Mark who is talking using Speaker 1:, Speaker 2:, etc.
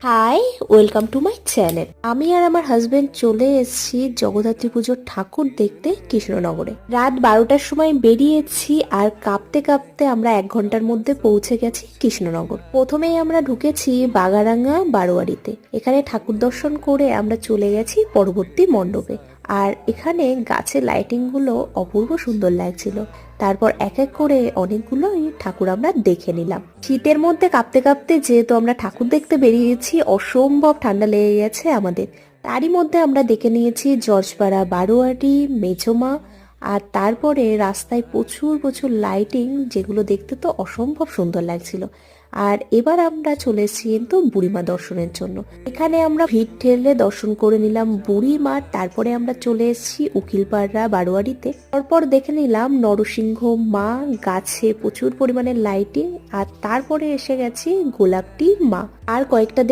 Speaker 1: High, welcome to my channel. আমি আর আমার হাজবেন্ড চলে এসেছি জগদ্ধাত্রী পুজোর ঠাকুর দেখতে কৃষ্ণনগরে। রাত 12টার সময় বেরিয়েছি আর কাঁপতে কাঁপতে আমরা 1 ঘন্টার মধ্যে পৌঁছে গেছি কৃষ্ণনগর। প্রথমেই আমরা ঢুকেছি বাগারাঙ্গা বারোয়ারিতে। এখানে ঠাকুর দর্শন করে আমরা চলে গেছি পরবর্তী মণ্ডপে। আর এখানে গাছের লাইটিং গুলো অপূর্ব সুন্দর লাগছিল। তারপর এক এক করে অনেকগুলোই ঠাকুর আমরা দেখে নিলাম। শীতের মধ্যে কাঁপতে কাঁপতে যেহেতু আমরা ঠাকুর দেখতে বেরিয়েছি, অসম্ভব ঠান্ডা লেগে গেছে আমাদের। তারই মধ্যে আমরা দেখে নিয়েছি জর্জপাড়া বারোয়ারি, মেছোমা। আর তারপরে রাস্তায় প্রচুর প্রচুর লাইটিং, যেগুলো দেখতে তো অসম্ভব সুন্দর লাগছিল। আর এবার আমরা চলে এসেছি কিন্তু বুড়িমা দর্শনের জন্য। এখানে আমরা ভিড় ঠেলে দর্শন করে নিলাম বুড়িমা। তারপরে আমরা চলে এসেছি উকিলপাড়া বারোয়ারিতে। তারপর দেখে নিলাম নরসিংহ মা, গাছে প্রচুর পরিমাণে লাইটিং। আর তারপরে এসে গেছি গোলাপটি মা। আর কয়েকটা